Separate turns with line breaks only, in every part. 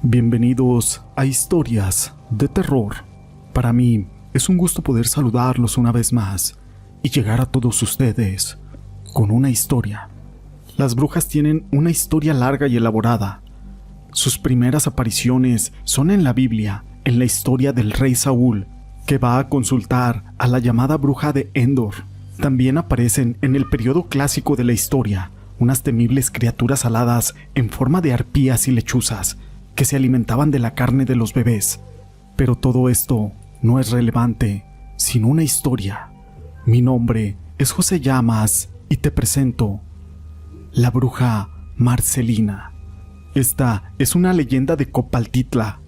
Bienvenidos a Historias de Terror. Para mí es un gusto poder saludarlos una vez más y llegar a todos ustedes con una historia. Las brujas tienen una historia larga y elaborada. Sus primeras apariciones son en la Biblia, en la historia del rey Saúl, que va a consultar a la llamada bruja de Endor. También aparecen en el periodo clásico de la historia unas temibles criaturas aladas en forma de arpías y lechuzas que se alimentaban de la carne de los bebés. Pero todo esto no es relevante sin una historia. Mi nombre es José Llamas y te presento la bruja Marcelina. Esta es una leyenda de Copaltitla.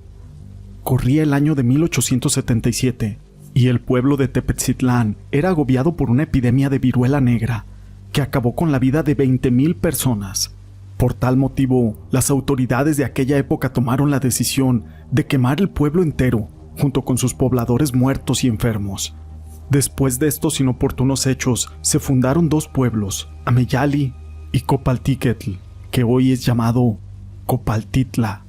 Corría el año de 1877 y el pueblo de Tepetzitlán era agobiado por una epidemia de viruela negra que acabó con la vida de 20,000 personas. Por tal motivo, las autoridades de aquella época tomaron la decisión de quemar el pueblo entero, junto con sus pobladores muertos y enfermos. Después de estos inoportunos hechos, se fundaron dos pueblos, Ameyali y Copaltiquetl, que hoy es llamado Copaltitla.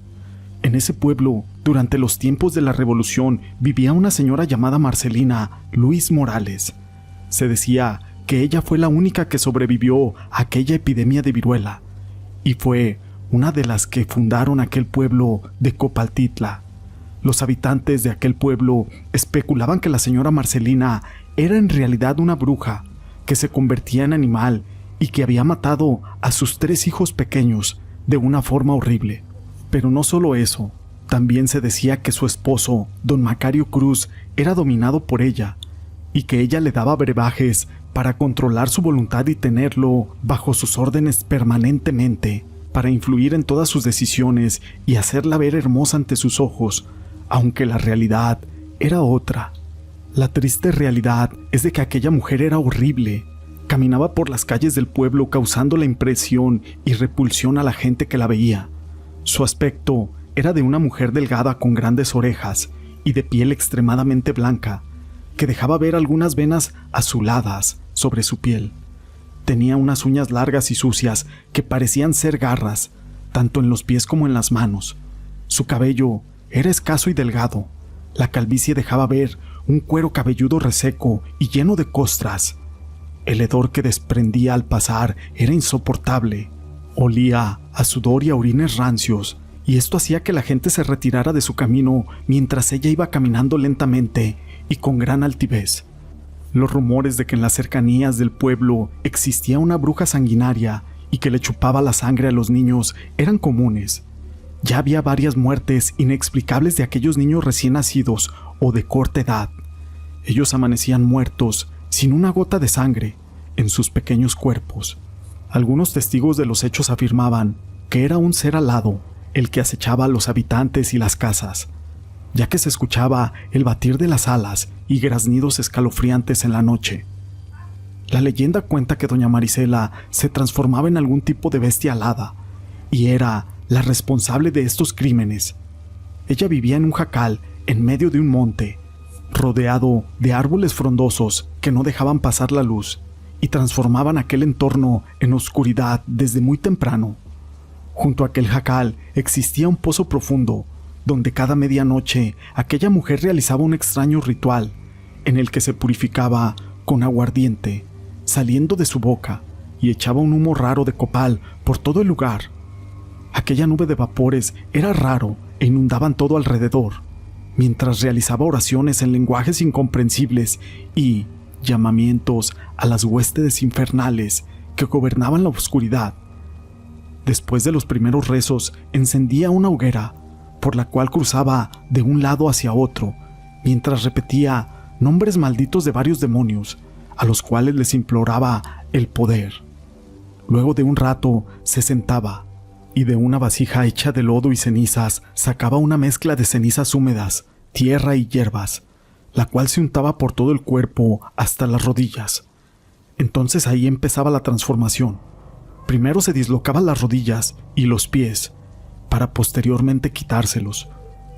En ese pueblo, durante los tiempos de la Revolución, vivía una señora llamada Marcelina Luis Morales. Se decía que ella fue la única que sobrevivió a aquella epidemia de viruela, y fue una de las que fundaron aquel pueblo de Copaltitla. Los habitantes de aquel pueblo especulaban que la señora Marcelina era en realidad una bruja que se convertía en animal y que había matado a sus 3 hijos pequeños de una forma horrible. Pero no solo eso, también se decía que su esposo, don Macario Cruz, era dominado por ella y que ella le daba brebajes para controlar su voluntad y tenerlo bajo sus órdenes permanentemente, para influir en todas sus decisiones y hacerla ver hermosa ante sus ojos, aunque la realidad era otra. La triste realidad es de que aquella mujer era horrible. Caminaba por las calles del pueblo causando la impresión y repulsión a la gente que la veía. Su aspecto era de una mujer delgada con grandes orejas y de piel extremadamente blanca, que dejaba ver algunas venas azuladas sobre su piel. Tenía unas uñas largas y sucias que parecían ser garras, tanto en los pies como en las manos. Su cabello era escaso y delgado. La calvicie dejaba ver un cuero cabelludo reseco y lleno de costras. El hedor que desprendía al pasar era insoportable. Olía a sudor y a orines rancios, y esto hacía que la gente se retirara de su camino mientras ella iba caminando lentamente y con gran altivez. Los rumores de que en las cercanías del pueblo existía una bruja sanguinaria y que le chupaba la sangre a los niños eran comunes. Ya había varias muertes inexplicables de aquellos niños recién nacidos o de corta edad. Ellos amanecían muertos, sin una gota de sangre, en sus pequeños cuerpos. Algunos testigos de los hechos afirmaban que era un ser alado el que acechaba a los habitantes y las casas, ya que se escuchaba el batir de las alas y graznidos escalofriantes en la noche. La leyenda cuenta que doña Marisela se transformaba en algún tipo de bestia alada y era la responsable de estos crímenes. Ella vivía en un jacal en medio de un monte, rodeado de árboles frondosos que no dejaban pasar la luz y transformaban aquel entorno en oscuridad desde muy temprano. Junto a aquel jacal existía un pozo profundo, donde cada medianoche aquella mujer realizaba un extraño ritual en el que se purificaba con aguardiente, saliendo de su boca, y echaba un humo raro de copal por todo el lugar. Aquella nube de vapores era raro e inundaban todo alrededor, mientras realizaba oraciones en lenguajes incomprensibles y llamamientos a las huestes infernales que gobernaban la oscuridad. Después de los primeros rezos, encendía una hoguera, por la cual cruzaba de un lado hacia otro, mientras repetía nombres malditos de varios demonios, a los cuales les imploraba el poder. Luego de un rato se sentaba, y de una vasija hecha de lodo y cenizas sacaba una mezcla de cenizas húmedas, tierra y hierbas, la cual se untaba por todo el cuerpo hasta las rodillas. Entonces ahí empezaba la transformación. Primero se dislocaban las rodillas y los pies, para posteriormente quitárselos.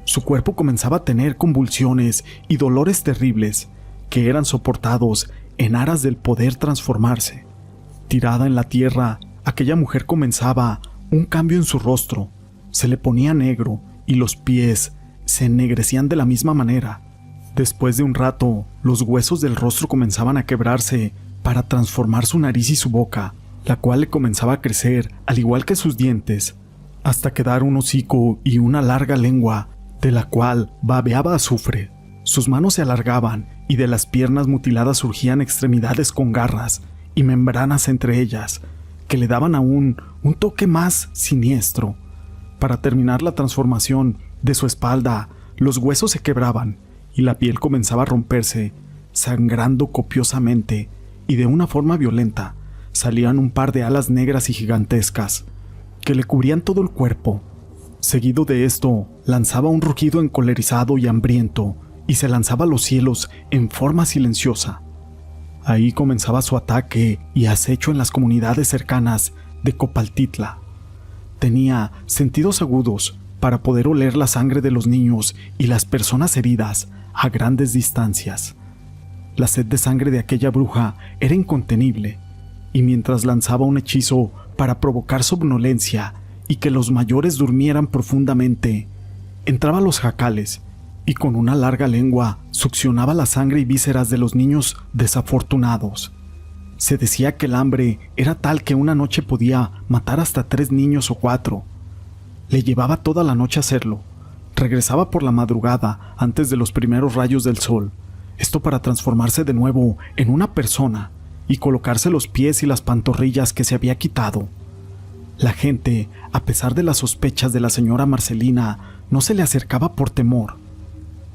Su cuerpo comenzaba a tener convulsiones y dolores terribles que eran soportados en aras del poder transformarse. Tirada en la tierra, aquella mujer comenzaba un cambio en su rostro. Se le ponía negro y los pies se ennegrecían de la misma manera. Después de un rato, los huesos del rostro comenzaban a quebrarse para transformar su nariz y su boca, la cual le comenzaba a crecer, al igual que sus dientes, hasta quedar un hocico y una larga lengua, de la cual babeaba azufre. Sus manos se alargaban y de las piernas mutiladas surgían extremidades con garras y membranas entre ellas, que le daban aún un toque más siniestro. Para terminar la transformación, de su espalda, los huesos se quebraban y la piel comenzaba a romperse, sangrando copiosamente, y de una forma violenta salían un par de alas negras y gigantescas, que le cubrían todo el cuerpo. Seguido de esto, lanzaba un rugido encolerizado y hambriento, y se lanzaba a los cielos en forma silenciosa. Ahí comenzaba su ataque y acecho en las comunidades cercanas de Copaltitla. Tenía sentidos agudos para poder oler la sangre de los niños y las personas heridas a grandes distancias. La sed de sangre de aquella bruja era incontenible, y mientras lanzaba un hechizo para provocar somnolencia y que los mayores durmieran profundamente, entraba a los jacales y con una larga lengua succionaba la sangre y vísceras de los niños desafortunados. Se decía que el hambre era tal que una noche podía matar hasta 3 niños o 4. Le llevaba toda la noche hacerlo. Regresaba por la madrugada antes de los primeros rayos del sol, esto para transformarse de nuevo en una persona y colocarse los pies y las pantorrillas que se había quitado. La gente, a pesar de las sospechas de la señora Marcelina, no se le acercaba por temor.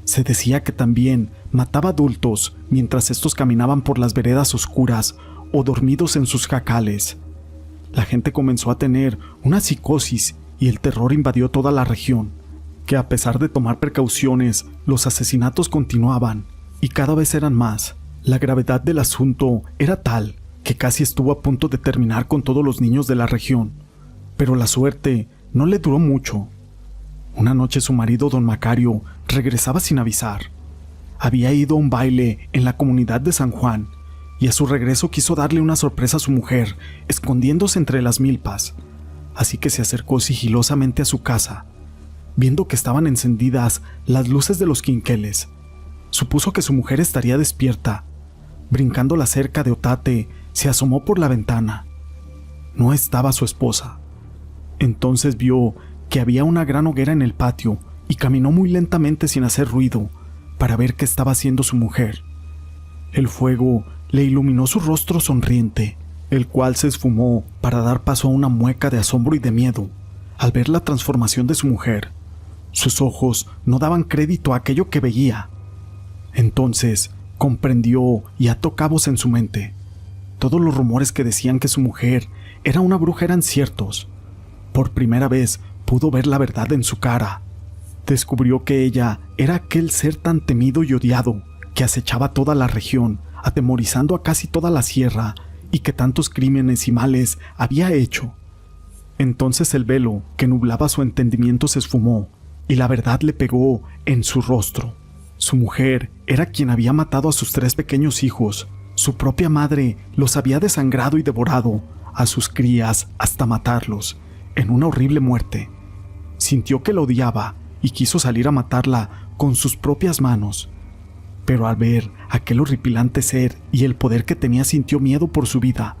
Se decía que también mataba adultos mientras estos caminaban por las veredas oscuras o dormidos en sus jacales. La gente comenzó a tener una psicosis y el terror invadió toda la región, que a pesar de tomar precauciones, los asesinatos continuaban y cada vez eran más. La gravedad del asunto era tal que casi estuvo a punto de terminar con todos los niños de la región, pero la suerte no le duró mucho. Una noche su marido, don Macario, regresaba sin avisar. Había ido a un baile en la comunidad de San Juan y a su regreso quiso darle una sorpresa a su mujer, escondiéndose entre las milpas. Así que se acercó sigilosamente a su casa. Viendo que estaban encendidas las luces de los quinqueles, supuso que su mujer estaría despierta. Brincando la cerca de otate, se asomó por la ventana. No estaba su esposa. Entonces vio que había una gran hoguera en el patio y caminó muy lentamente sin hacer ruido para ver qué estaba haciendo su mujer. El fuego le iluminó su rostro sonriente, el cual se esfumó para dar paso a una mueca de asombro y de miedo al ver la transformación de su mujer. Sus ojos no daban crédito a aquello que veía. Entonces comprendió y ató cabos en su mente. Todos los rumores que decían que su mujer era una bruja eran ciertos. Por primera vez pudo ver la verdad en su cara. Descubrió que ella era aquel ser tan temido y odiado que acechaba toda la región, atemorizando a casi toda la sierra, y que tantos crímenes y males había hecho. Entonces el velo que nublaba su entendimiento se esfumó, y la verdad le pegó en su rostro. Su mujer era quien había matado a sus 3 pequeños hijos. Su propia madre los había desangrado y devorado, a sus crías hasta matarlos, en una horrible muerte. Sintió que la odiaba y quiso salir a matarla con sus propias manos. Pero al ver aquel horripilante ser y el poder que tenía, sintió miedo por su vida.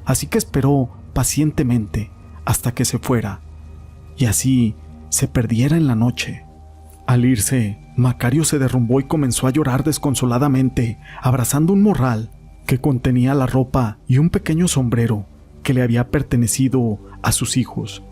Así que esperó pacientemente hasta que se fuera, y así se perdiera en la noche. Al irse, Macario se derrumbó y comenzó a llorar desconsoladamente, abrazando un morral que contenía la ropa y un pequeño sombrero que le había pertenecido a sus hijos.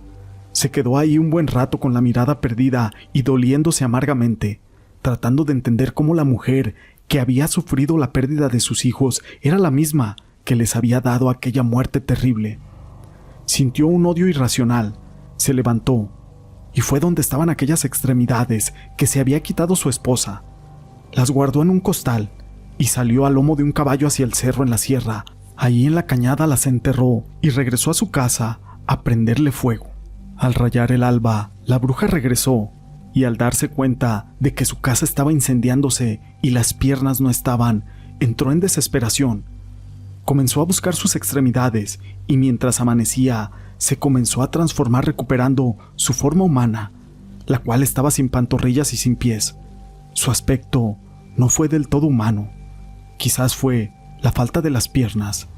Se quedó ahí un buen rato con la mirada perdida y doliéndose amargamente, tratando de entender cómo la mujer que había sufrido la pérdida de sus hijos era la misma que les había dado aquella muerte terrible. Sintió un odio irracional, se levantó y fue donde estaban aquellas extremidades que se había quitado su esposa. Las guardó en un costal y salió a lomo de un caballo hacia el cerro en la sierra. Allí en la cañada las enterró y regresó a su casa a prenderle fuego. Al rayar el alba, la bruja regresó y al darse cuenta de que su casa estaba incendiándose y las piernas no estaban, entró en desesperación. Comenzó a buscar sus extremidades y mientras amanecía, se comenzó a transformar recuperando su forma humana. la cual estaba sin pantorrillas y sin pies. Su aspecto no fue del todo humano. Quizás fue la falta de las piernas.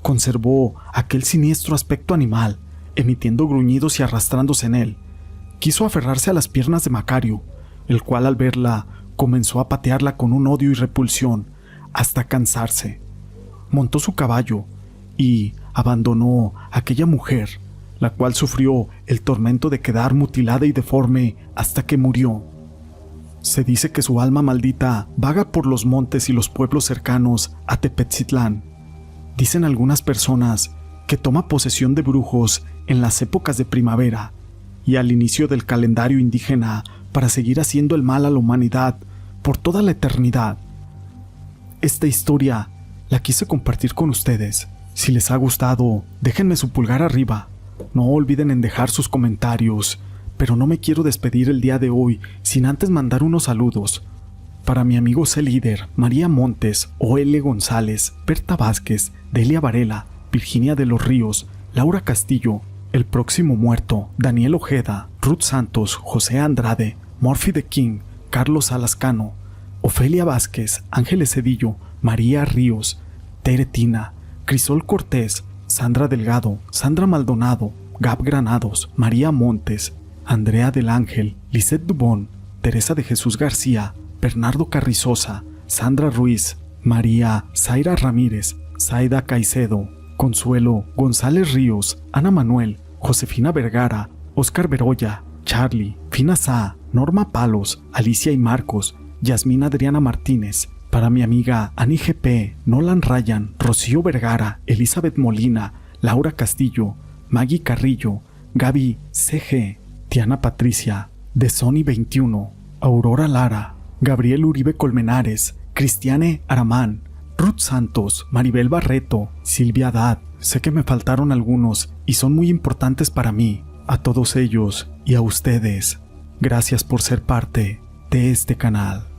Conservó aquel siniestro aspecto animal, emitiendo gruñidos y arrastrándose en él. Quiso aferrarse a las piernas de Macario, el cual al verla comenzó a patearla con un odio y repulsión, hasta cansarse. Montó su caballo y abandonó a aquella mujer, la cual sufrió el tormento de quedar mutilada y deforme hasta que murió. Se dice que su alma maldita vaga por los montes y los pueblos cercanos a Tepetzitlán. Dicen algunas personas que toma posesión de brujos en las épocas de primavera y al inicio del calendario indígena para seguir haciendo el mal a la humanidad por toda la eternidad. Esta historia la quise compartir con ustedes. Si les ha gustado, déjenme su pulgar arriba. No olviden en dejar sus comentarios, pero no me quiero despedir el día de hoy sin antes mandar unos saludos. Para mi amigo C. Líder, María Montes, O.L. González, Berta Vázquez, Delia Varela, Virginia de los Ríos, Laura Castillo, El Próximo Muerto, Daniel Ojeda, Ruth Santos, José Andrade, Murphy the King, Carlos Alascano, Ofelia Vázquez, Ángeles Cedillo, María Ríos, Teretina, Crisol Cortés, Sandra Delgado, Sandra Maldonado, Gab Granados, María Montes, Andrea del Ángel, Lisette Dubón, Teresa de Jesús García, Bernardo Carrizosa, Sandra Ruiz, María Zaira Ramírez, Zaida Caicedo, Consuelo González Ríos, Ana Manuel, Josefina Vergara, Óscar Beroya, Charlie, Fina Sá, Norma Palos, Alicia y Marcos, Yasmín Adriana Martínez, para mi amiga Ani GP, Nolan Ryan, Rocío Vergara, Elizabeth Molina, Laura Castillo, Maggie Carrillo, Gaby CG, Tiana Patricia, de Sony 21, Aurora Lara, Gabriel Uribe Colmenares, Cristiane Aramán, Ruth Santos, Maribel Barreto, Silvia Haddad. Sé que me faltaron algunos y son muy importantes para mí. A todos ellos y a ustedes, gracias por ser parte de este canal.